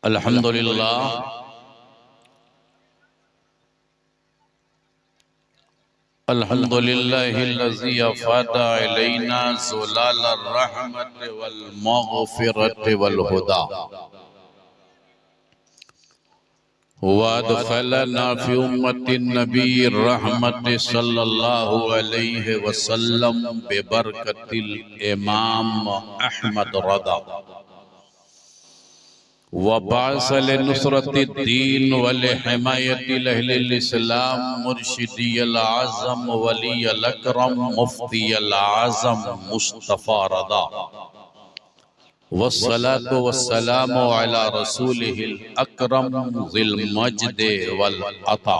अल्हम्दुलिल्लाह अल्हम्दुलिल्लाहिल्लज़ी अफ़ादा अलैना ज़ुलाल अर्रहमत वल मग़फ़िरत वल हुदा वअदख़लना फ़ी उम्मतिन नबीर रहमत सल्लल्लाहु अलैहि वसल्लम बिबरकतिल इमाम अहमद रदा वबासल नुसरतिद्दीन वल हिमायतिल अहलिल इस्लाम मुर्शिदियल आज़म वलियल अकरम मुफ्तियल आज़म मुस्तफ़ा रदा वस्सलातु वस्सलामु अला रसूलिहिल अकरम ज़िल मज्द वल अता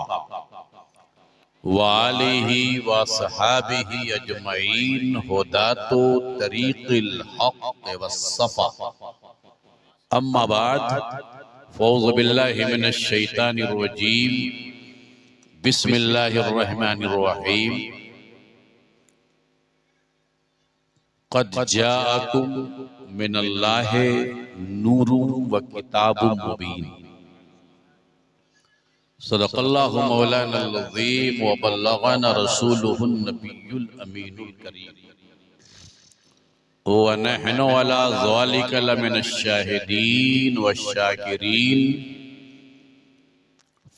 व आलिहि व अस्हाबिहि अजमईन हुदातु तरीक़िल हक़ वस्सफ़ा अम्मा बाद फ़ौज़ु बिल्लाहि मिनश शैतानिर रजीम बिस्मिल्लाहिर रहमानिर रहीम क़द जाअकुम मिनल्लाहि नूरुन व किताबुम मुबीन सदक़ल्लाहु मौलानल अज़ीम व बल्लगना रसूलुहुन नबियुल अमीनुल करीम व नहनु अला ज़ालिका लमिनश शाहिदीन वश्शाकिरीन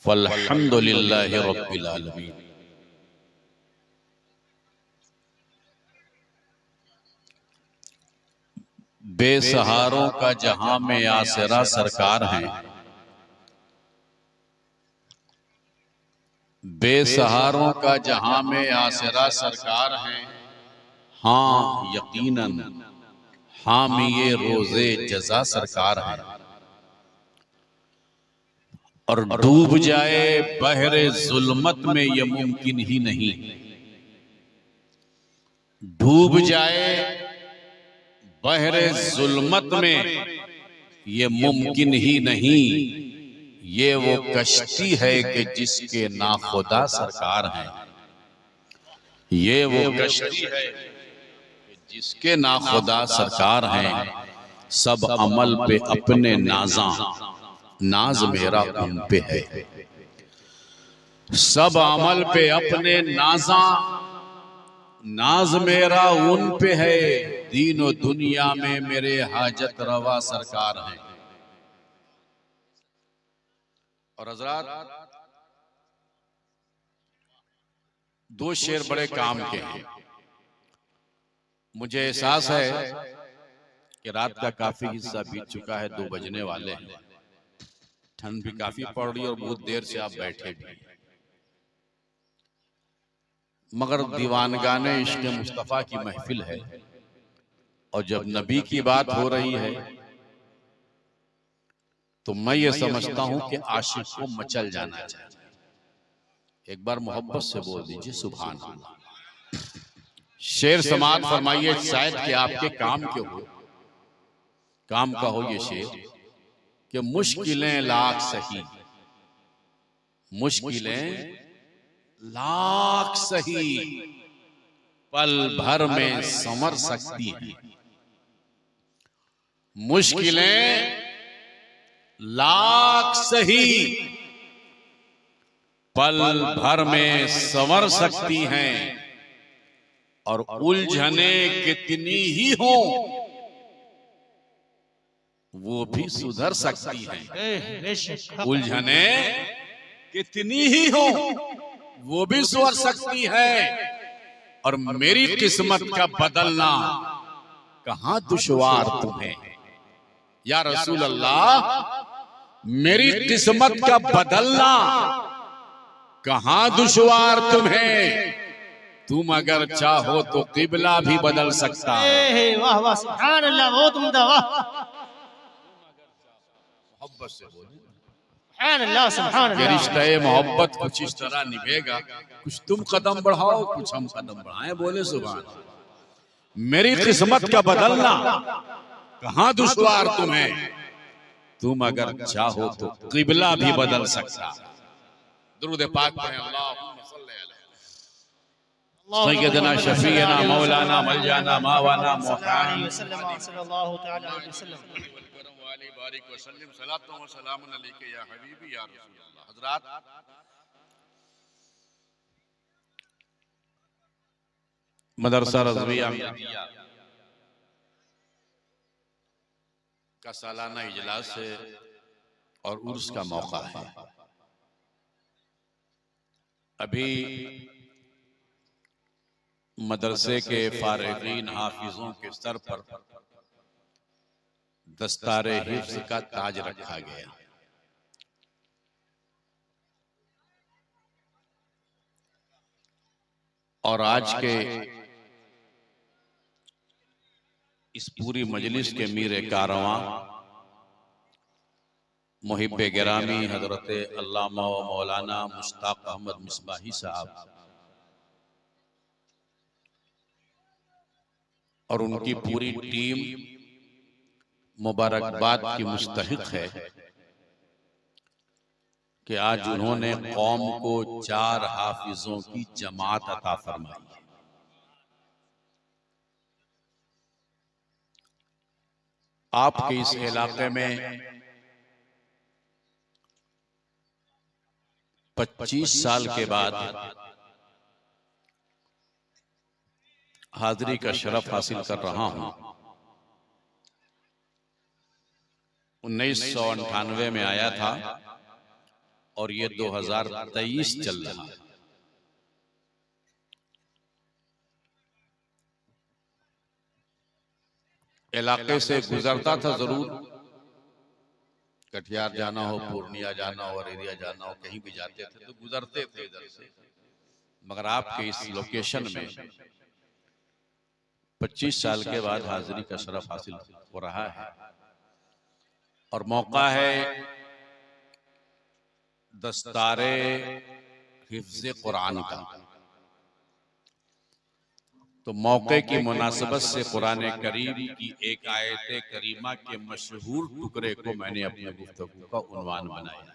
फ़ल्हम्दुलिल्लाहि रब्बिल आलमीन। बेसहारों का जहां में आसरा सरकार हैं, बेसहारों का जहां में आसरा सरकार हैं। हाँ यकीनन हामिये रोज़े जज़ा सरकार है। और डूब जाए बहरे जुल्मत में ये मुमकिन ही नहीं, डूब जाए बहरे जुल्मत में ये मुमकिन ही नहीं। ये वो कश्ती है कि जिसके नाखुदा सरकार है, ये वो कश्ती है जिसके नाखुदा सरकार हैं। सब अमल पे अपने नाजा, नाज मेरा उन पे है। सब अमल पे अपने नाजा, नाज मेरा उन पे है। दीनो दुनिया में मेरे हाजत रवा सरकार हैं। और हज़रात दो शेर बड़े काम के हैं। मुझे एहसास है कि रात का काफी हिस्सा बीत चुका है, 2 बजने वाले हैं। ठंड भी काफी पड़ रही है और बहुत देर से आप बैठे भी, मगर दीवानगाने इश्क़ मुस्तफ़ा की महफिल है। और जब नबी की बात हो रही है तो मैं ये समझता हूं कि आशिक को मचल जाना चाहिए। एक बार मोहब्बत से बोल दीजिए सुभान अल्लाह। शेर समात फरमाइए, शायद कि आपके काम के हो, काम का हो ये शेर कि मुश्किलें लाख सही, मुश्किलें लाख सही, पल भर में संवर सकती हैं। मुश्किलें लाख सही, पल भर में संवर सकती हैं। और उलझने कितनी ही हो वो भी सुधर सकती हैं। उलझने कितनी ही हो वो भी सुधर सकती है। और मेरी किस्मत का बदलना कहां दुश्वार तुम्हें, या रसूल अल्लाह मेरी किस्मत का बदलना कहां दुश्वार तुम्हें। तुम अगर चाहो तो किबला भी बदल सकता है। वाह वाह सुभान अल्लाह, बहुत उम्दा, वाह। मोहब्बत से बोलो सुभान अल्लाह सुभान ये अल्लाह। रिश्ता मोहब्बत कुछ इस तरह निभेगा, कुछ तुम कदम बढ़ाओ कुछ हम कदम बढ़ाएं। बोले सुभान। मेरी किस्मत का बदलना कहां दुश्वार तुम्हें, तुम अगर चाहो तो किबला भी बदल सकता। दुरूद पाक पढ़ें। अल्लाहुम्मा सल्ली अला सय्यदना शफीना मौलाना मौलाना मावाना सल्लल्लाहु अलैहि वसल्लम। बारिक व सल्लिम सलातो व सलामुन अलैका या हबीबी या रसूलल्लाह। हजरात, मदरसा रज़विया अहमदिया का सालाना इजलास है और उर्स का मौका है। अभी मदरसे के फारिगीन हाफिजों के सर पर दस्तारे हिफ्ज का ताज रखा गया। और आज के इस पूरी मजलिस के मीर कारवां मुहिब्बे गिरामी हजरत अल्लामा व मौलाना मुश्ताक अहमद मिसबाही साहब और उनकी पूरी टीम मुबारकबाद की मुस्तहिक है कि आज उन्होंने कौम को 4 हाफिजों की जमात अता फरमाई है। आपके इस इलाके में 25 साल के बाद हाजिरी का शरफ हासिल कर रहा हूं। 1998 में आया था और ये 2023 चल रहा है। इलाके से गुजरता था जरूर, कटिहार जाना हो, पूर्णिया जाना हो, अरेरिया जाना हो, कहीं भी जाते थे तो गुजरते थे इधर से। मगर आपके इस लोकेशन में 25 साल के बाद हाजिरी का शरफ हासिल हो रहा है और मौका है दस्तारे हिफ्ज़ कुरान का। तो मौके की मुनासबत से कुरान करीम की एक आयत करीमा के मशहूर टुकड़े को मैंने अपने गुफ्तगू का उन्वान बनाया।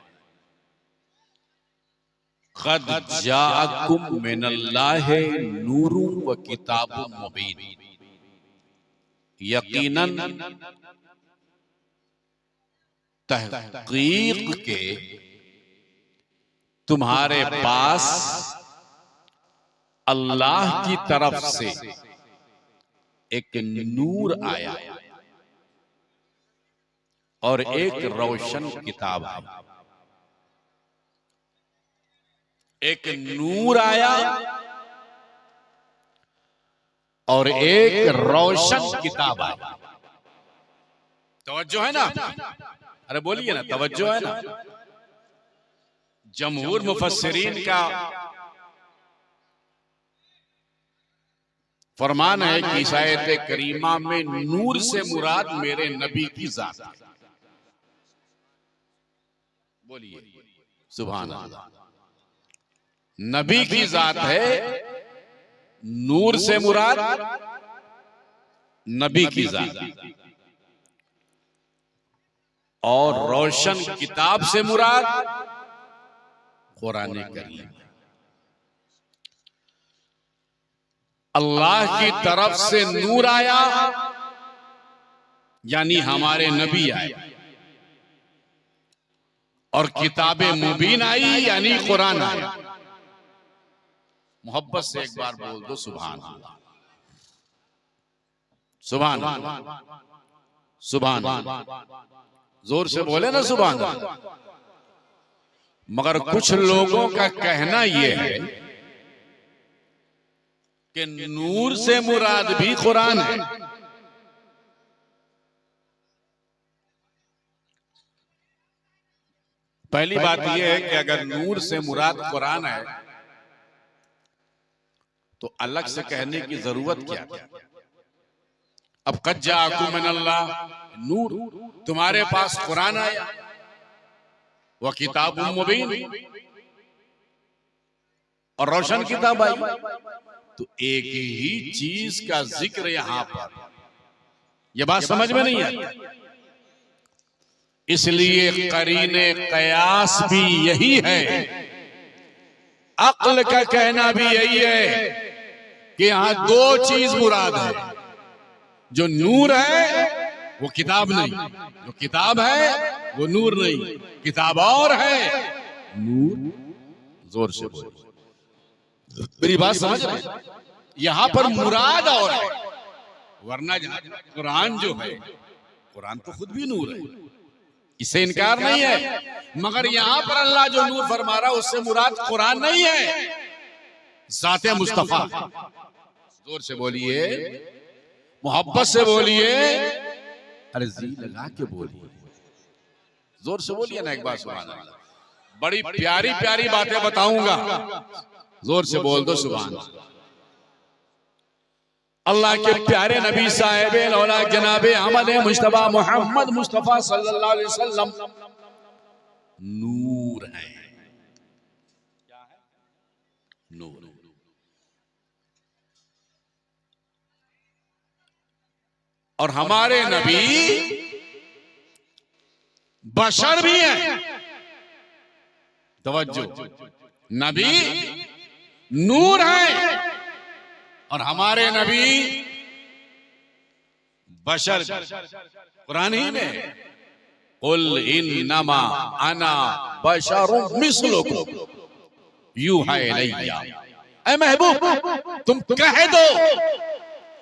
क़द जाअकुम मिनल्लाहि नूरुन व किताबुम मुबीन। यकीनन तहक़ीक़ के तुम्हारे पास अल्लाह की तरफ से एक नूर आया और एक रोशन किताब आई। एक नूर आया और एक रोशन किताब आई। तवज्जो है ना? अरे बोलिए ना, तवज्जो है ना? जमहूर मुफस्सिरीन का फरमान है कि इस आयत करीमा में नूर से मुराद मेरे नबी की जात है। बोलिए सुभान अल्लाह। नबी की जात है, नूर से मुराद नबी की जात और रोशन किताब से मुराद कुरान करीम। अल्लाह की तरफ से नूर आया यानी हमारे नबी आए और किताबे मुबीन आई यानी कुरान आया। मोहब्बत से एक बार बोल दो सुभान अल्लाह, सुभान अल्लाह, सुभान अल्लाह। जोर से बोले ना सुभान अल्लाह। मगर कुछ लोगों का कहना यह है कि नूर से मुराद भी कुरान है। पहली बात यह है कि अगर नूर से मुराद कुरान है तो अलग से कहने की जरूरत क्या है? अब क़द जाअकुम मिनल्लाह नूर, तुम्हारे पास कुरान आया, वह किताबुम मुबीन और रोशन किताब आई। तो एक ही चीज का जिक्र यहां पर, यह बात समझ में नहीं आई। इसलिए करीने कयास भी यही है, अक्ल का कहना भी यही है कि यहां 2 चीज मुराद है, जो नूर है वो किताब नहीं। जो किताब है वो नूर नहीं, किताब और है, नूर। जोर से बोलो, मेरी बात समझ रहे? यहां पर मुराद और है, वरना कुरान जो है, कुरान तो खुद भी नूर है, इससे इनकार नहीं है। मगर यहां पर अल्लाह जो नूर फरमा रहा है उससे मुराद कुरान नहीं है, ज़ाते मुस्तफा। जोर से बोलिए, मोहब्बत से बोलिए, अरे जी लगा के बोलिए, जोर से बोलिए ना एक बार सुभान अल्लाह। बड़ी प्यारी प्यारी बातें बताऊंगा, जोर से बोल दो सुभान अल्लाह। अल्लाह के प्यारे नबी साहिब लौला जनाबे अहमद मुस्तफा मोहम्मद मुस्तफा सल्लल्लाहु अलैहि वसल्लम नूर है। क्या है? नूर। और हमारे नबी बशर भी हैं। तवज्जो, नबी नूर हैं और हमारे नबी बशर। कुरान ही में कुल इन्नमा अना बशरुम मिस्लुकुम यूहा इलैया, ऐ महबूब तुम कह दो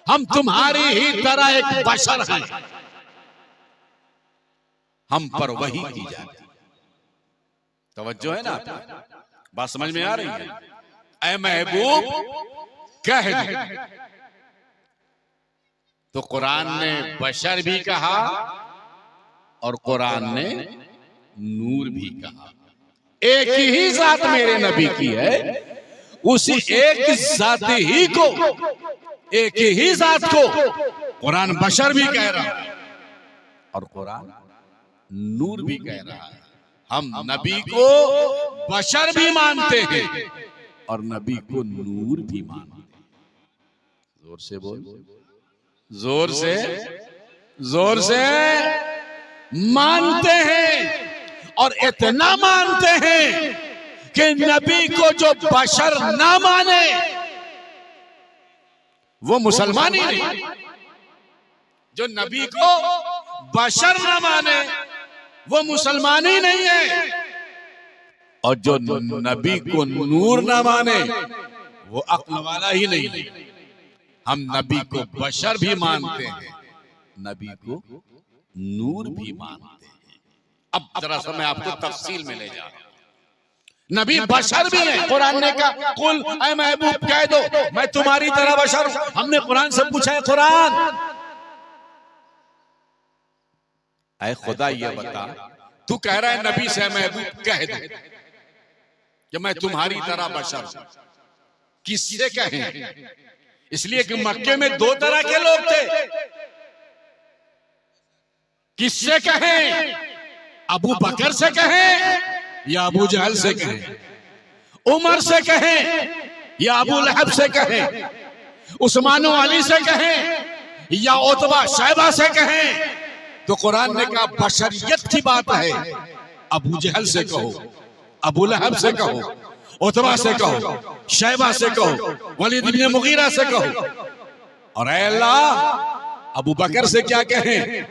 हम तुम्हारी ही तरह एक बशर हैं, हम पर वही की जाती। तवज्जो है ना, बात समझ में आ रही है? ऐ महबूब कह दे। तो कुरान ने बशर भी कहा और कुरान ने नूर भी कहा। एक ही जात मेरे नबी की है, उसी एक जात ही को, एक ही जात को कुरान बशर भी कह रहा है और कुरान नूर भी कह रहा है। हम नबी को बशर भी मानते हैं और नबी को नूर भी मानते हैं। जोर से बोल, जोर से, जोर से मानते हैं और इतना मानते हैं कि नबी को जो बशर ना माने वो मुसलमान ही नहीं। जो नबी को बशर ना माने वो मुसलमान ही नहीं है, और जो नबी को नूर ना माने वो अक्ल वाला ही नहीं है। हम नबी को बशर भी मानते हैं, नबी को नूर भी मानते हैं। अब जरा सा मैं आपको तफसील में ले जा रहा हूं। नबी बशर भी है। कुरान ने कहा कुल ऐ महबूब कह दो मैं तुम्हारी तरह बशर हूं। हमने कुरान से पूछा है, कुरान ऐ खुदा ये बता, तू कह रहा है नबी से महबूब कह दे कि मैं तुम्हारी तरह बशर हूं, किससे कहें? इसलिए कि मक्के में दो तरह के लोग थे। किससे कहें? अबू बकर से कहें या अबू जहल से कहें? उमर से कहें या अबू लहब से कहें? उस्मान अली से कहें या उतबा शैबा से कहें? तो कुरान ने कहा बशरियत की बात है, अबू जहल से कहो, अबू लहब से कहो, उतबा से कहो, शैबा से कहो, वलीद बिन मुगीरा से कहो। और ऐ अल्लाह अबू बकर से क्या कहें?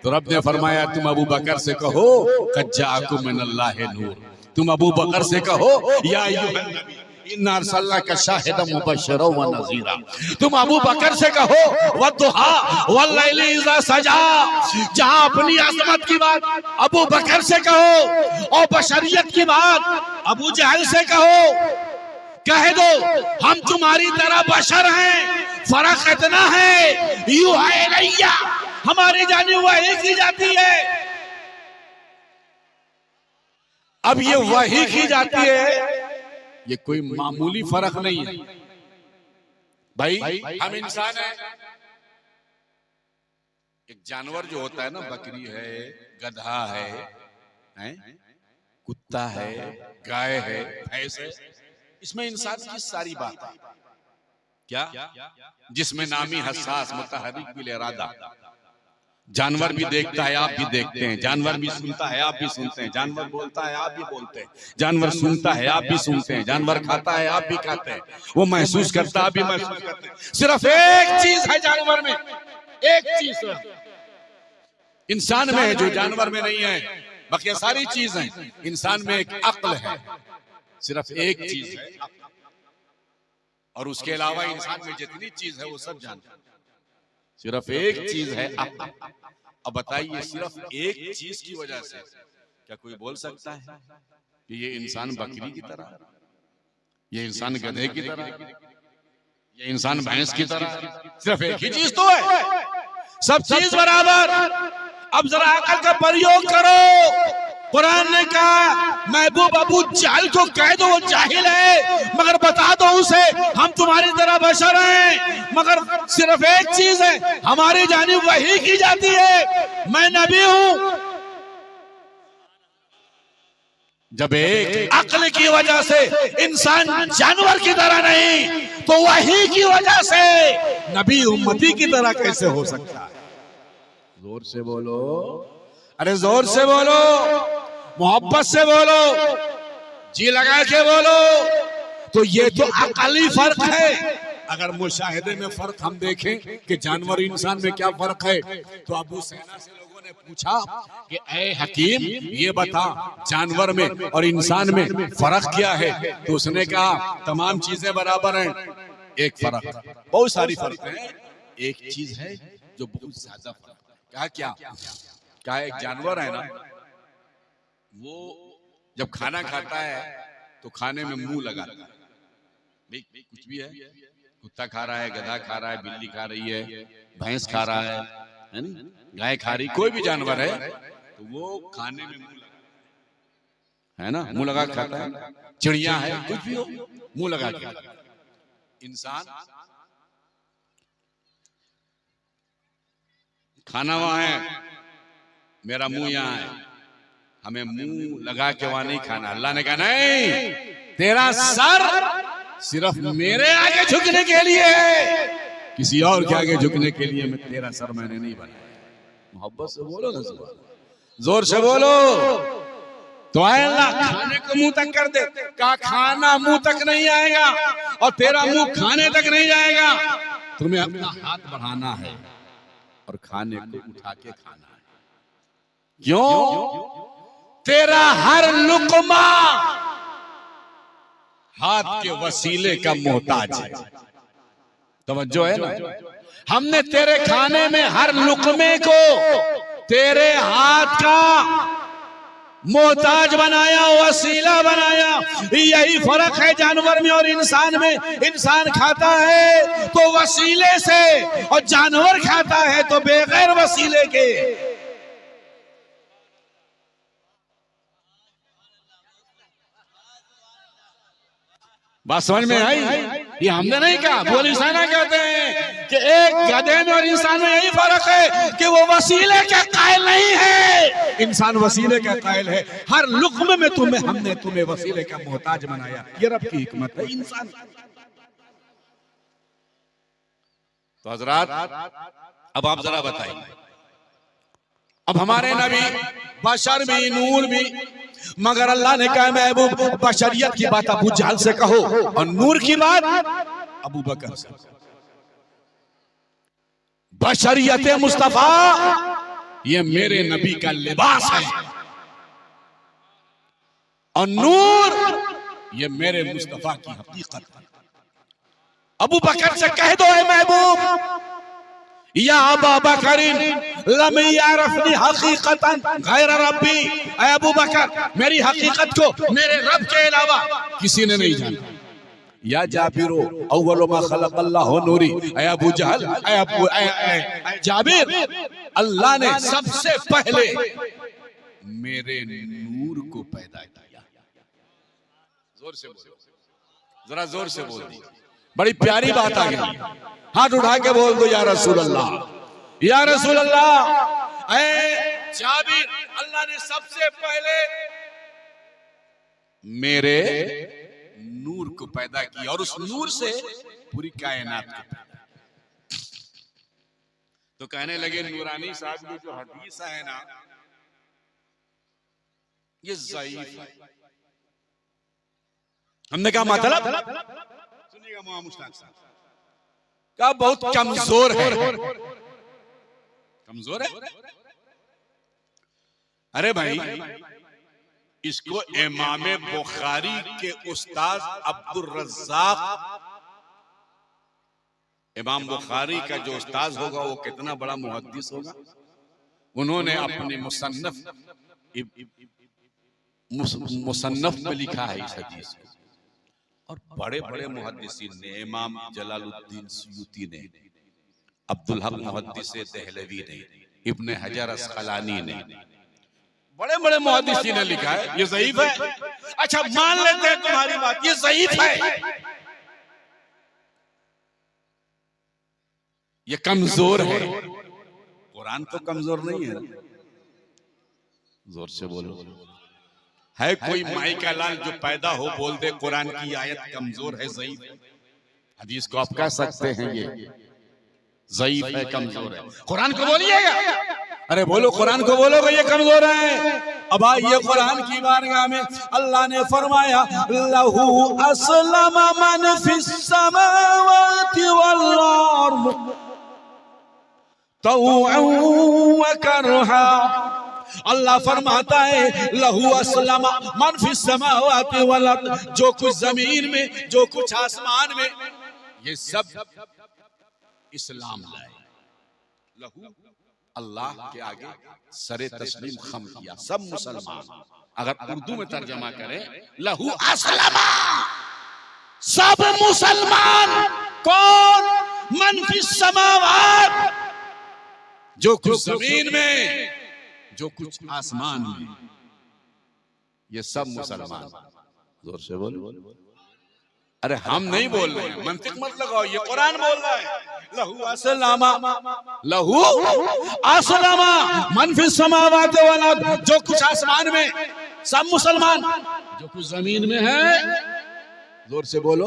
तो रब ने फरमाया तुम अबू बकर से कहो कद जाअकुम मिनल्लाहि नूर। तुम अबू बकर से कहो या अय्युहन नबी इन्ना अर्सलनाका शाहिदन मुबश्शिरन व नज़ीरा। तुम अबू बकर से कहो वद्दुहा वल्लैलि इज़ा सजा। जहां अपनी अजमत की बात अबू बकर से कहो और बशरियत की बात अबू जहल से कहो। कह दो हम तुम्हारी तरह बशर हैं, फर्क इतना है यूहा इलैया, हमारी जानी हुआ एक ही जाती है। अब ये वही की जाती है, ये कोई मामूली फर्क नहीं है भाई। हम इंसान हैं, एक जानवर जो होता है ना, बकरी है, गधा है, कुत्ता है, गाय है, भैंस है, इसमें इंसान की सारी बात है क्या, जिसमें नामी हसास मुतहर्रिक बिल इरादा। जानवर भी देखता है, आप भी देखते हैं। जानवर भी सुनता है, आप भी सुनते हैं। जानवर बोलता है, आप भी बोलते हैं। जानवर सुनता है, आप भी सुनते हैं। जानवर खाता है, आप भी खाते हैं। वो महसूस करता है, आप भी महसूस करते हैं। सिर्फ एक चीज है जानवर में, एक चीज, इंसान में है जो जानवर में नहीं है। बाकी सारी चीज है। इंसान में एक अक्ल है, सिर्फ एक चीज है अक्ल। और उसके अलावा इंसान में जितनी चीज है वो सब जानता है। सिर्फ एक चीज है अक्ल। अब बताइए, सिर्फ एक चीज की वजह से क्या कोई बोल सकता है कि ये इंसान बकरी की तरह, ये इंसान गधे की तरह, ये इंसान भैंस की तरह? सिर्फ एक ही चीज तो है, सब चीज बराबर। अब जरा अकल का प्रयोग करो। कुरान ने कहा महबूब अबू जहल को कह दो वो जाहिल है, मगर बता दो उसे हम तुम्हारी तरह बशर हैं, मगर सिर्फ एक चीज है, हमारी जानिब वही की जाती है, मैं नबी हूं। जब एक अक्ल की वजह से इंसान जानवर की तरह नहीं, तो वही की वजह से नबी उम्मती की तरह कैसे हो सकता है? जोर से बोलो, अरे जोर से बोलो, मोहब्बत से बोलो, जी लगा के बोलो। तो ये तो अकली फर्क है। अगर मुशाहिदे में फर्क हम देखें कि जानवर इंसान में क्या फर्क है, तो अबू सैना से लोगों ने पूछा कि ऐ हकीम ये बता जानवर में और इंसान में फर्क क्या है? तो उसने कहा तमाम चीजें बराबर हैं, एक फर्क, बहुत सारी फर्क है, एक चीज है जो बहुत ज्यादा फर्क है। क्या एक जानवर है ना, वो जब खाना खाता है तो खाने में मुंह लगाता है। कुछ भी है, कुत्ता खा रहा है, गधा खा रहा है, बिल्ली खा रही है, भैंस खा रहा है ना, गाय खा रही, कोई भी जानवर है तो वो खाने में मुंह लगा, है ना, मुंह लगा के खाता है। चिड़िया है, कुछ भी हो, मुंह लगा के। इंसान खाना वहां है, मेरा मुंह यहाँ है, हमें मुंह लगा के वहां नहीं खाना। अल्लाह ने कहा नहीं, तेरा सर सिर्फ मेरे आगे झुकने के लिए है, किसी और के आगे झुकने के लिए मैं तेरा सर मैंने नहीं बनाया। मोहब्बत से बोलो ना, जोर से बोलो। तो अल्लाह खाने को मुंह तक कर दे, कहा खाना मुंह तक नहीं आएगा और तेरा मुंह खाने तक नहीं जाएगा, तुम्हें अपना हाथ बढ़ाना है और खाने को उठा के खाना है। क्यों? तेरा हर लुकमा हाथ के वसीले का मोहताज है। तवज्जो है ना? हमने तेरे खाने में हर लुकमे को तेरे हाथ का मोहताज बनाया, वसीला बनाया। यही फर्क है जानवर में और इंसान में। इंसान खाता है तो वसीले से और जानवर खाता है तो बगैर वसीले के। बात समझ में आई? ये हमने नहीं कहा, बोली साना कहते हैं कि एक गधे में और इंसान में यही फर्क है कि वो वसीले का कायल नहीं है, इंसान वसीले का कायल है। हर लुक़्मे में हमने तुम्हें वसीले का मोहताज बनाया। ये रब की हिकमत है। इंसान तो हजरात, अब आप जरा बताइए, अब हमारे नबी बशर भी, नूर भी, मगर अल्लाह ने कहा महबूब बशरियत की बात अबू जहल से कहो और नूर की बात अबू बकर से। बशरियत मुस्तफा ये मेरे नबी का लिबास है और नूर ये मेरे मुस्तफा की हकीकत है। अबू बकर से कह दो है महबूब, या अबा बकरिन लम यारफनी हकीकतन गैर रब्बी, अबू बकर मेरी हकीकत को मेरे रब के अलावा किसी ने नहीं जाना। या जाबिरो अव्वल मा खलक अल्लाह नूरी, अबू जहल, जाबिर, अल्लाह ने सबसे पहले मेरे नूर को पैदा किया। जोर से बोलो, जरा जोर से बोल दी, बड़ी प्यारी बात आ गई। हाथ उठा के बोल दो या रसूल अल्लाह, या रसूल अल्लाह। ऐ जाबिर, अल्लाह ने सबसे पहले मेरे नूर को पैदा किया और उस नूर से पूरी कायनात को पैदा। तो कहने लगे नूरानी साहब की जो हदीस है ना, ये ज़ईफ है। हमने कहा मतलब, सुनिएगा मुआ मुश्ताक साहब का बहुत कमजोर है। कमजोर है? अरे भाई, इसको इमाम बुखारी के उस्ताद अब्दुल रज़्ज़ाक, इमाम बुखारी का जो उस्ताद होगा वो कितना बड़ा मुहद्दिस होगा। उन्होंने अपने मुसन्नफ में लिखा है इस हदीस को। और बड़े बड़े मुहद्दिसीन ने, इमाम जलालुद्दीन सुयूती ने, अब्दुल हक मुहद्दिस दहलवी ने, इब्न हजर अस्कलानी ने, बड़े बड़े मुहद्दिसीन ने लिखा है ये ज़ईफ है। अच्छा, मान लेते हैं तुम्हारी बात, ये ज़ईफ है, ये कमजोर है। कुरान तो कमजोर नहीं है, जोर से बोलो। है कोई माई का लाल जो पैदा हो बोल दे कुरान की आयत कमजोर है, ज़ईफ है? हदीस को आप कह सकते हैं ये ज़ईफ है, कमजोर है। कुरान को बोलिएगा, अरे बोलो, कुरान को बोलोगे ये कमजोर है। अब आइए कुरान की बारगाह में, अल्लाह ने फरमाया लहू अस्लम मन फिस समावाति वल अर्द तौअन व करहा। अल्लाह फरमाता है लहू अस्लम मन फिस समावाति वल अर्द, जो कुछ जमीन में, जो कुछ आसमान में, ये सब इस्लाम लाए। लहू, अल्लाह के आगे सरे तस्लीम खम किया, सब मुसलमान। अगर उर्दू में तर्जमा करें, लहू अस्लमा, सब मुसलमान। कौन? मन फिस समावात, जो कुछ जमीन में, जो कुछ आसमान में, ये सब मुसलमान। जोर से बोलो। अरे हम नहीं बोल रहे हैं, मंतिक मत लगाओ, ये कुरान बोल रहा है। लहू अस्लमा, लहू अस्लमा मन फिस समावाति वल अर्द, जो कुछ आसमान में सब मुसलमान, जो कुछ जमीन में है। जोर से बोलो,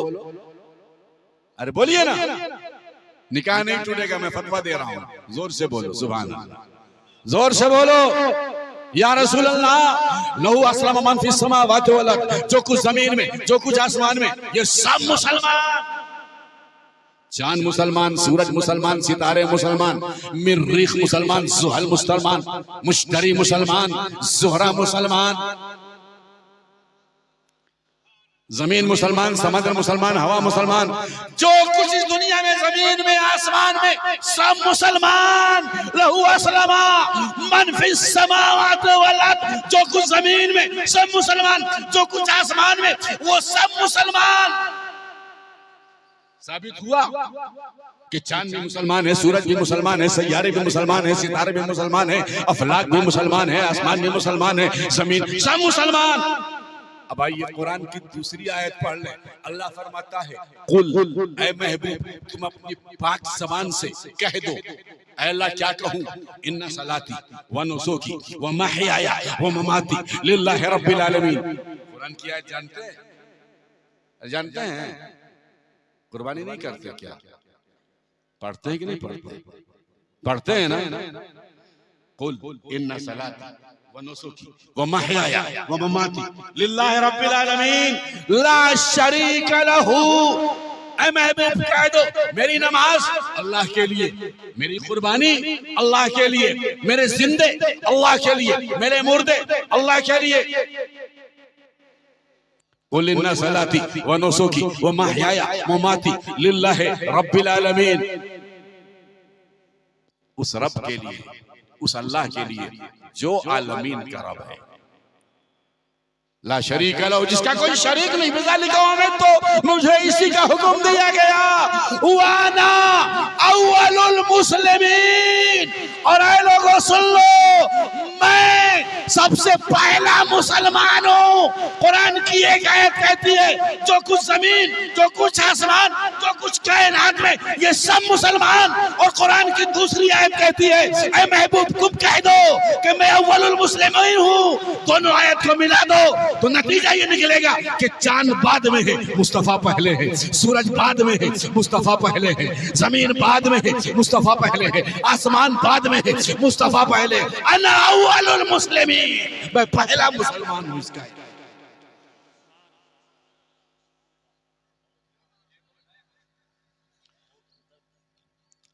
अरे बोलिए ना, निकाह नहीं टूटेगा, मैं फतवा दे रहा हूं। जोर से बोलो, सुभान अल्लाह, जोर से बोलो या रसूल अल्लाह। लहू अस्लम मन फिस समावाति वल अर्द, जो कुछ जमीन में, जो कुछ आसमान में, ये सब मुसलमान। चांद मुसलमान, सूरज मुसलमान, सितारे मुसलमान, मरीख मुसलमान, ज़ुहल मुसलमान, मुश्तरी मुसलमान, ज़ुहरा मुसलमान, जमीन मुसलमान, समुद्र मुसलमान, हवा मुसलमान, जो कुछ इस दुनिया में, जमीन में, आसमान में, सब मुसलमान। लहू अस्लमा मन फिस समावाति वल अर्द, जो कुछ जमीन में सब मुसलमान, जो कुछ आसमान में वो सब मुसलमान। साबित हुआ कि चांद भी मुसलमान है, सूरज भी मुसलमान है, सैयारे भी मुसलमान है, सितारे भी मुसलमान है, अफलाक भी मुसलमान है, आसमान भी मुसलमान है, जमीन, सब मुसलमान। अब आइए कुरान की दूसरी आयत पढ़ लें। अल्लाह फरमाता है कुल, ऐ महबूब, तुम अपनी पाक ज़बान से कह दो, ऐ अल्लाह क्या कहूं, इन्ना सलाती व नुसुकी व महयाया व ममाती लिल्लाहि रब्बिल आलमीन। कुरान की आयत जानते हैं? जानते हैं? कुर्बानी नहीं करते क्या? पढ़ते हैं कि नहीं पढ़ते? पढ़ते हैं ना। कुल इन्ना सलाती व नुसुकी व महयाया व ममाती लिल्लाहि रब्बिल आलमीन ला शरीका लहू। ऐ महबूब कह दो, मेरी नमाज अल्लाह के लिए, मेरी कुर्बानी अल्लाह के लिए, मेरे जिंदे अल्लाह के लिए, मेरे मुर्दे अल्लाह के लिए। कुल इन्ना सलाती व नुसुकी व महयाया व ममाती लिल्लाहि रब्बिल आलमीन। उस रब के लिए, उस अल्लाह के लिए जो आलमीन का रब है, ला शरीक लहू, जिसका कोई शरीक नहीं। बिज़ालिका उमिरतु, तो मुझे इसी का हुक्म दिया गया। वाना अव्वलुल मुस्लिमीन, और ऐ लोगों सुन लो, मैं सबसे पहला मुसलमान हूँ। कुरान की एक आयत कहती है जो कुछ जमीन, जो कुछ आसमान, जो कुछ कायनात में, ये सब मुसलमान। और कुरान की दूसरी आयत कहती है ऐ महबूब तुम कह दो कि मैं अव्वलुल मुस्लिमीन हूँ। दोनों आयत को मिला दो तो नतीजा ये निकलेगा कि चांद बाद में है, मुस्तफा पहले है, सूरज बाद में है, मुस्तफा पहले है, जमीन बाद में है, मुस्तफा पहले है, आसमान बाद में है, मुस्तफा पहले है। अना अव्वलुल मुस्लिमीन, मैं पहला मुसलमान हूं। इसका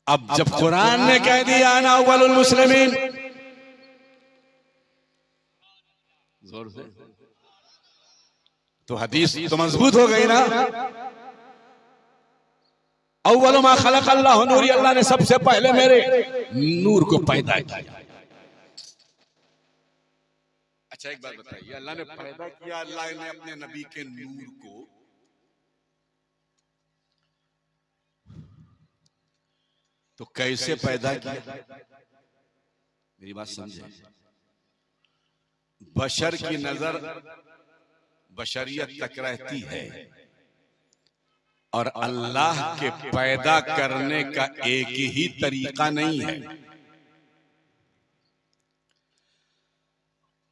अब जब कुरान ने कह दिया अना अव्वलुल मुस्लिमीन, जोर से। तो हदीस तो मजबूत हो गई ना। अव्वल मा खलक अल्लाह नूरी, अल्लाह ने सबसे पहले मेरे नूर को पैदा किया। अच्छा एक बात बताइए, अल्लाह ने पैदा किया, अल्लाह ने अपने नबी के नूर को, तो कैसे पैदा किया? मेरी बात समझे। बशर की नजर बशरियत तक रहती है और अल्लाह के पैदा करने का एक ही तरीका नहीं है।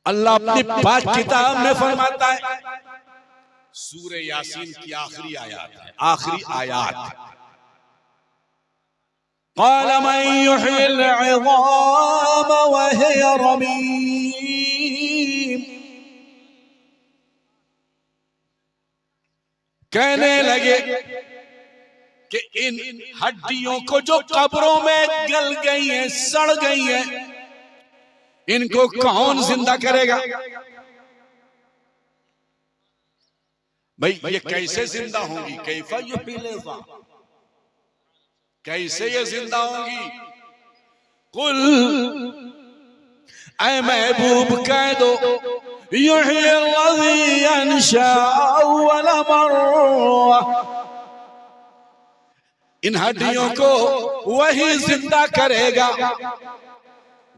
अल्लाह अपनी पाक किताब में फरमाता है, सूरह यासीन की आखिरी आयत है, आखिरी आयत, क़ाल मन युह्यिल इज़ाम वहिय रमीम। कहने लगे कि इन हड्डियों को जो कब्रों में गल गई हैं, सड़ गई हैं, इनको कौन जिंदा करेगा? भाई ये कैसे जिंदा होंगी? कैफा युह्यिल इज़ाम, कैसे ये जिंदा होंगी? कुल ऐ महबूब कह दो, युह्यिल्लज़ी अंशा अव्वल मर्रा, इन हड्डियों को वही जिंदा करेगा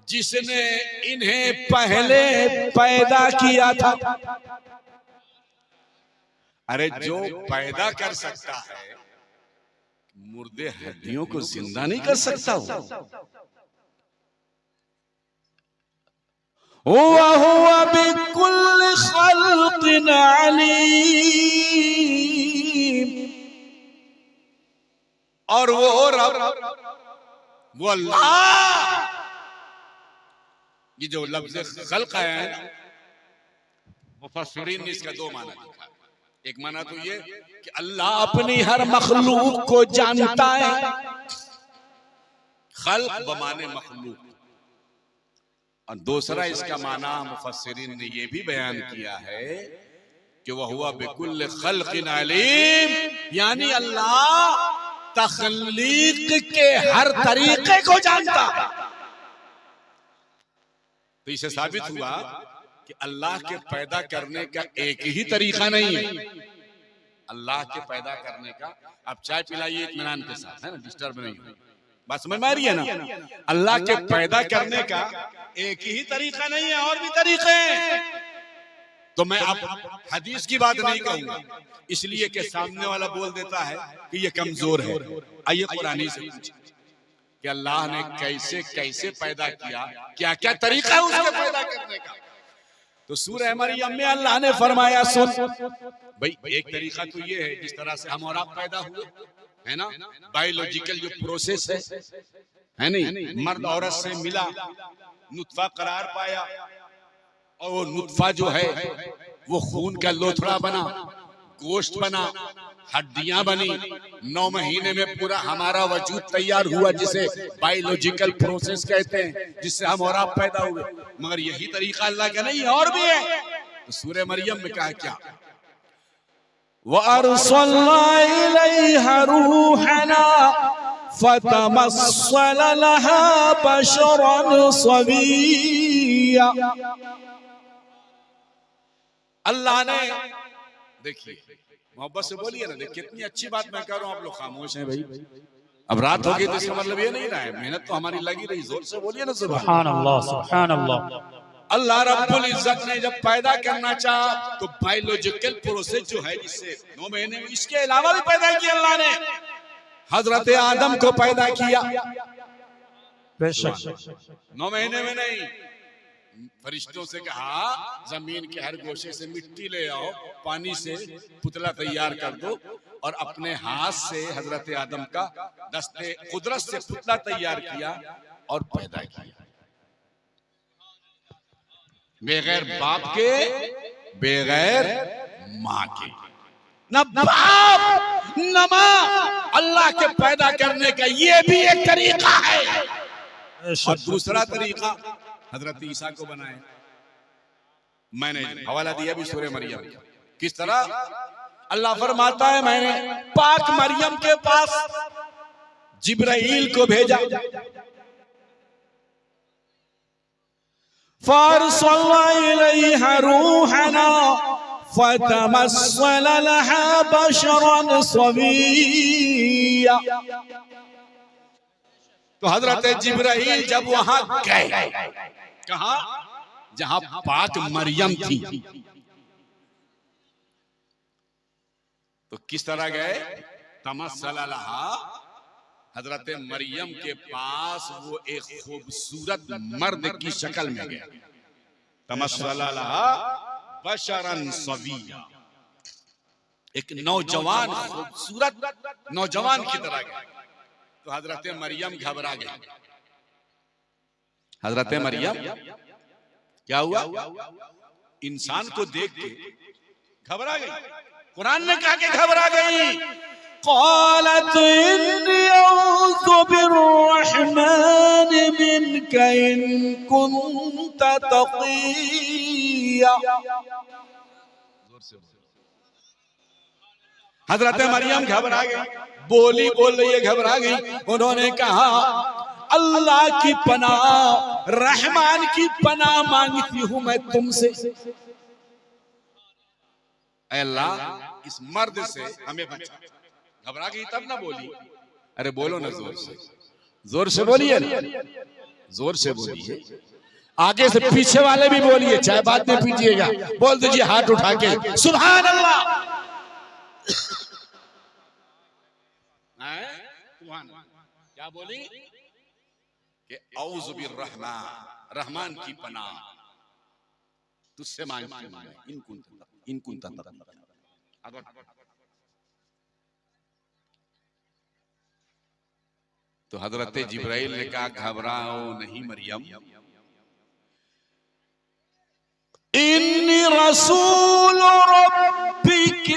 जिसने इन्हें पहले पैदा किया था। अरे जो पैदा कर सकता है मुर्दे हड्डियों को जिंदा नहीं कर सकता हुआ बिकुल्ल खल्क़िन अलीम। और वो रब, वो अल्लाह, ये जो लफ्ज़ खल्क़ है मुफस्सिरीन ने इसका दो माना लिखा। एक माना तो ये कि अल्लाह अपनी हर मखलूक को जानता है, खल्क़ बमाने मखलूक, और दूसरा इसका माना मुफस्सिरीन ने ये भी बयान किया है कि वह हुआ बिकुल्ल खल्क़िन अलीम, यानी अल्लाह तख्लीक के हर तरीके को जानता। तो इसे साबित हुआ कि अल्लाह के पैदा करने का एक ही तरीका नहीं है। अल्लाह के पैदा करने का, अब चाय पिलाइए इत्मीनान के साथ, है ना, डिस्टर्ब नहीं हो, बात समझ में आ रही है ना? अल्लाह के पैदा करने का एक ही तरीका नहीं है, और भी तरीके हैं। तो मैं अब हदीस की बात नहीं कहूंगा, इसलिए कि सामने वाला बोल देता है कि ये कमजोर है। आइए कुरानी से पूछिए कि अल्लाह ने कैसे कैसे पैदा किया, क्या क्या तरीका है उसके पैदा करने का। तो सूरह मरियम में अल्लाह ने फरमाया, सुन भाई, एक तरीका तो ये है जिस तरह से हम और आप पैदा हुए, है ना, बायोलॉजिकल जो प्रोसेस है नहीं, मर्द औरत से मिला, नुत्फा करार पाया, और वो नुत्फा जो है वो खून का लोथड़ा बना, गोश्त बना, हड्डियां बनी, 9 महीने में पूरा हमारा वजूद तैयार हुआ, जिसे बायोलॉजिकल प्रोसेस कहते हैं, जिससे हम और आप पैदा हुए। मगर यही तरीका अल्लाह का नहीं है, और भी है। तो सूरह मरियम में कहा क्या, वअरसलना इलैहा रूहना फतमस्सल लहा बशरन सविय्या। अल्लाह ने, देखिए मोहब्बत से बोलिए ना, देखिए कितनी अच्छी बात मैं कर रहा हूं, आप लोग खामोश हैं भाई। अब रात हो गई तो इसका मतलब ये नहीं रहा है, मेहनत तो हमारी लगी रही, जोर से बोलिए ना सुभान अल्लाह, सुभान अल्लाह। अल्लाह रब्बुल इज्जत ने जब पैदा करना चाहा तो बायोलॉजिकल प्रोसेस जो है, जिससे 9 महीने में, इसके अलावा भी पैदा किया अल्लाह ने। हजरत आदम को पैदा किया, बेशक 9 महीने में नहीं, फरिश्तों से कहा जमीन के हर गोशे से मिट्टी ले आओ, पानी से पुतला तैयार कर दो, और अपने हाथ से हजरत आदम का दस्ते कुदरत से पुतला तैयार किया और पैदा किया, बगैर बाप के, बगैर माँ के, न बाप न माँ। अल्लाह के पैदा करने का ये भी एक तरीका है। और दूसरा तरीका, हजरत ईसा को बनाए, मैंने हवाला दिया भी सूरह मरियम। किस तरह अल्लाह फरमाता है मैंने पाक मरियम के पास जिब्राइल को भेजा। फरसलना इलैहा रूहना फतमस्सल लहा बशरन सविय्या। तो हजरत जिब्राइल जब वहां गए, कहा जहां पाक मरियम थी, तो किस तरह गए? तमस्सल लहा, हजरत मरियम के पास वो एक खूबसूरत मर्द की शक्ल में गए। तमस्सल लहा बशरन सविय्या, एक नौजवान, खूबसूरत नौजवान की तरह गए। तो हजरत मरियम घबरा गई। हजरत मरियम क्या हुआ? इंसान को देख के घबरा गई। कुरान ने कहा कि घबरा गई। क़ालत इन्नी औज़ु बिर्रहमान मिनका इन कुन्त तक़िया। हजरत मरियम घबरा गई, बोल रही है, घबरा गई। उन्होंने कहा अल्लाह की पनाह, रहमान की पनाह मांगती हूं मैं तुमसे। अल्लाह इस मर्द से हमें बचा। घबरा गई तब ना बोली। अरे बोलो ना जोर से, जोर से बोलिए ना, जोर से बोलिए। आगे से पीछे वाले भी बोलिए, चाहे बाद में पीजिएगा। बोल दीजिए हाथ उठा के सुभान अल्लाह। क्या बोली कि औज़ु बिर्रहमान, रहमान की पनाह तुझसे मांगती हूं मैं। इन कुन्त तो हजरत जिब्राइल ने कहा घबराओ नहीं मरियम, इन्नी रसूल रब्बिक,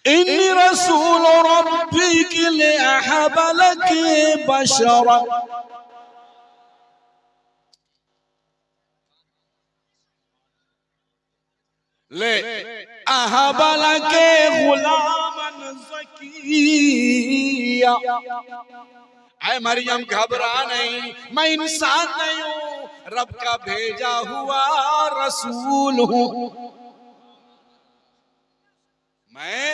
इन्नी रसूल रब्बिक लिअहब लकी बशरा, ले अहब लकी गुलामन ज़किया। ऐ मरियम घबरा नहीं, मैं इंसान नहीं हूं, रब का भेजा हुआ रसूल हूं। मैं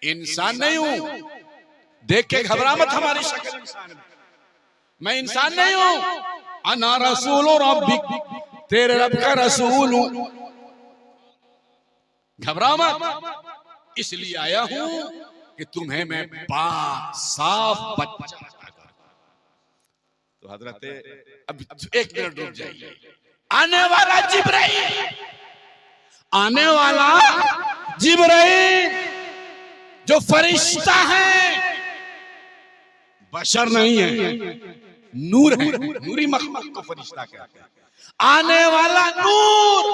इंसान नहीं हूं, देख के घबरा मत हमारी शक्ल इंसान में। मैं इंसान नहीं हूं, अना रसूल रब्बिक, तेरे रब का रसूल हूं। घबरा मत, इसलिए आया हूं कि तुम्हें मैं पाक साफ बच्चा। तो हजरत अब एक मिनट रुक जाइए। आने वाला जिब्राइल, आने वाला जिब्राइल जो फरिश्ता है, बशर नहीं है, नूर है। नूरी मखलूक को फरिश्ता कहते हैं। आने वाला नूर,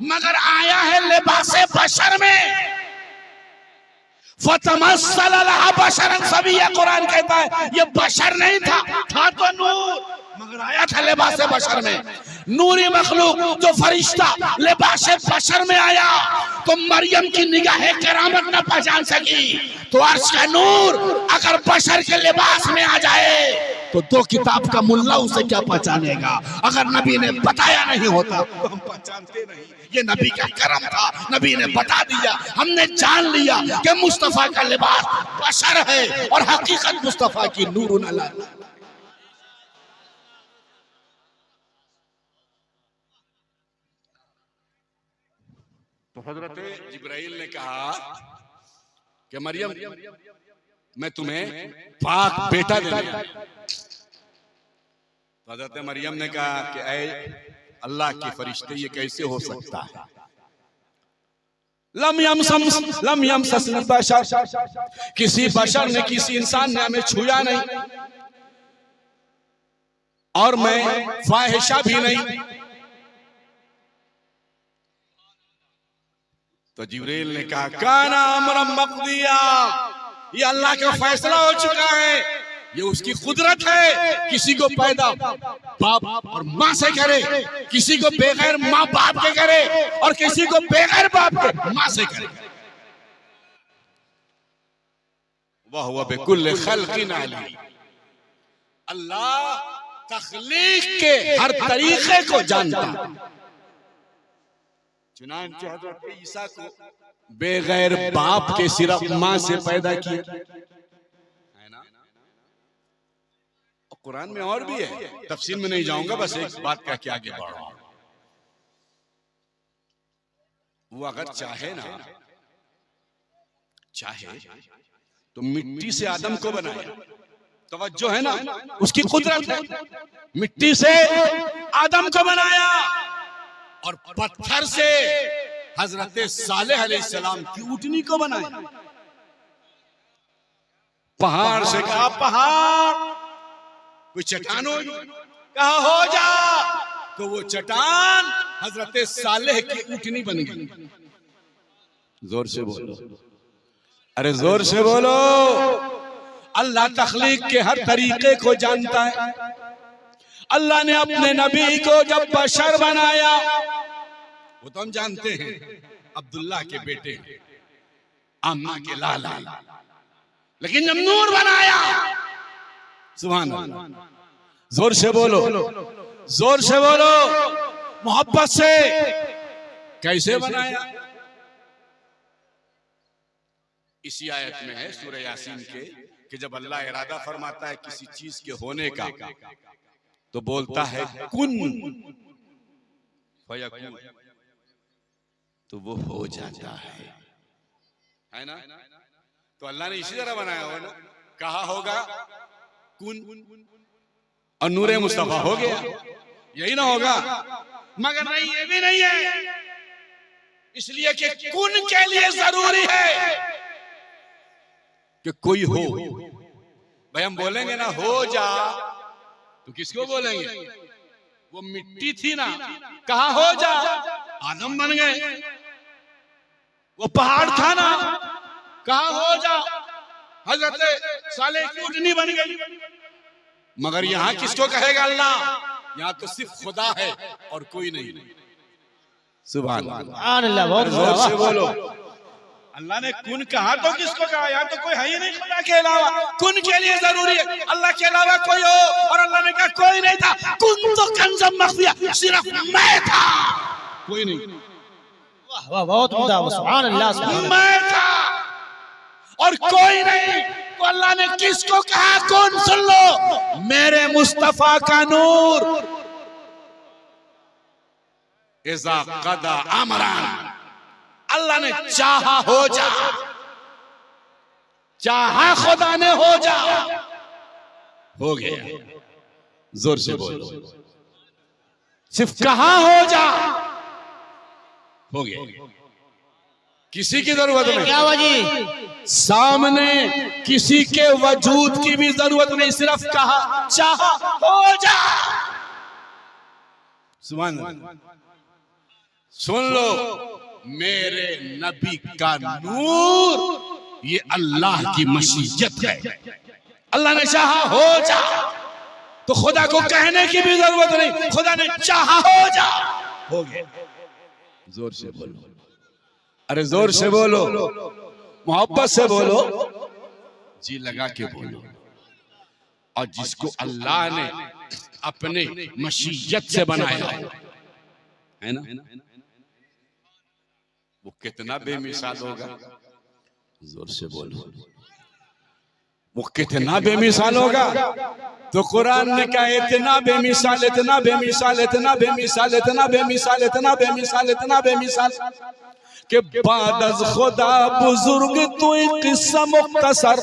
मगर आया है लिबासे बशर में। फतमस्सल लहा बशरन सविय्या, कुरान कहता है ये बशर नहीं था तो नूर, मगर आया था लिबासे बशर में। नूरी मखलूक जो फरिश्ता लिबासे बशर में आया, तो मरियम की निगाह करामत न पहचान सकी। तो अर्श का नूर अगर बशर के लिबास में आ जाए तो दो किताब का मुल्ला उसे क्या पहचानेगा? अगर नबी ने बताया नहीं होता तो हम पहचानते नहीं। ये नबी का करम था, नबी ने बता दिया, हमने जान लिया कि मुस्तफा का लिबास बशर है और हकीकत मुस्तफा की नूरुन अला। तो हजरत जिब्राइल ने कहा कि मरियम मैं तुम्हें पाक बेटा देने आया। तो हजरत मरियम ने कहा कि ऐ अल्लाह के फरिश्ते, ये कैसे हो सकता है? लम यमससनी बशर, किसी बशर ने, किसी इंसान ने हमें छुआ नहीं, और मैं फाहिशा भी नहीं। तो जिब्रील ने कहा काना अमरम मक़दिया, ये अल्लाह का फैसला हो चुका है, ये उसकी कुदरत है, किसी को पैदा बाप और माँ से करे, किसी को बगैर माँ बाप के करे और किसी को बगैर बाप के माँ से करे। वह हुआ बिकुल्ल खल्किन अलीम। अल्लाह तख्लीक के हर तरीके को जानता। चुनांचे हज़रत ईसा को बगैर बाप के सिर्फ माँ से पैदा किया है ना। कुरान में और भी है, तफसील में नहीं जाऊंगा, बस एक बात कह के आगे बढ़ रहा हूं। वो अगर चाहे ना, चाहे तो मिट्टी से आदम को बनाया। तवज्जो है ना, उसकी कुदरत है। मिट्टी से आदम को बनाया और पत्थर से हजरत सालेह अलैहिस्सलाम की ऊँटनी को बनाया। पहाड़ से कहा पहाड़, कोई चट्टान हो, कहा हो जा, तो वो चट्टान हजरत सालेह की ऊँटनी बन गई। जोर से बोलो, अरे जोर से बोलो। अल्लाह तख्लीक के हर तरीके को जानता है। अल्लाह ने अपने नबी को जब बशर बनाया, वो तो हम जानते हैं, अब्दुल्लाह के बेटे, अम्मा के लाला, लेकिन जब नूर बनाया, सुभान अल्लाह, जोर से बोलो, जोर से बोलो, मोहब्बत से, कैसे बनाया? इसी आयत में है सूरह यासीन के कि जब अल्लाह इरादा फरमाता है किसी चीज के होने का, तो बोलता है कुन फयकून, तो वो हो जाता है ना। तो अल्लाह ने इसी तरह बनाया हो ना, कहा होगा कुन और नूरे मुस्तफा हो गया, यही ना होगा। मगर नहीं, ये भी नहीं है, इसलिए कि कुन के लिए जरूरी है कि कोई हो। भाई हम बोलेंगे ना हो जा, तो किसको बोलेंगे? वो मिट्टी थी ना, कहा हो जा, आदम बन गए। वो पहाड़ था ना, कहा हो जा, हजरत सालेह की ऊँटनी बन गई। मगर यहाँ किसको कहेगा अल्लाह? यहाँ तो सिर्फ खुदा है और कोई नहीं। सुभान अल्लाह, बहुत जोर से बोलो। अल्लाह ने कुन कहा तो किसको कहा? यहाँ तो कोई है ही नहीं खुदा के अलावा। कुन के लिए जरूरी है अल्लाह के अलावा कोई हो, और अल्लाह ने कहा कोई नहीं था। कुन तो कंज़म मख्फिया, सिर्फ मैं था, कोई नहीं। वाह वाह, बहुत उम्दा, सुभान अल्लाह। मैं था और कोई नहीं, तो अल्लाह ने किसको कहा कुन? सुन लो, मेरे मुस्तफा का नूर। इज़ा क़दा अमरन, अल्लाह ने चाहा हो जा, चाहा खुदा ने हो जा, हो गया। जोर से बोलो, सिर्फ कहा हो जा, हो गया। किसी की जरूरत नहीं, क्या वजह? सामने किसी के वजूद की भी जरूरत नहीं, सिर्फ कहा चाहा हो जा। सुभान अल्लाह। सुन लो, मेरे नबी का नूर ये अल्लाह की मशीयत है। अल्लाह ने चाहा हो जा, तो खुदा को कहने की भी जरूरत नहीं, खुदा ने चाहा हो जा, हो गया। जोर से बोलो, अरे जोर से बोलो, मोहब्बत से बोलो, जी लगा के बोलो। और जिसको अल्लाह ने अपने मशीयत से बनाया है ना, वो कितना बेमिसाल होगा। जोर से बोलो, वो कितना बेमिसाल होगा। तो कुरान ने कहा इतना बेमिसाल, इतना बेमिसाल, इतना बेमिसाल, इतना बेमिसाल, इतना बेमिसाल, इतना बेमिसाल कि बाद अज़ खुदा बुजुर्ग तो किस्सा मुख्तसर,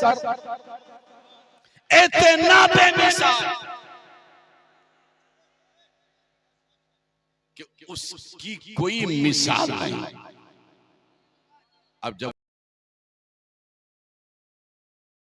इतना बेमिसाल कि उसकी कोई मिसाल नहीं। अब जब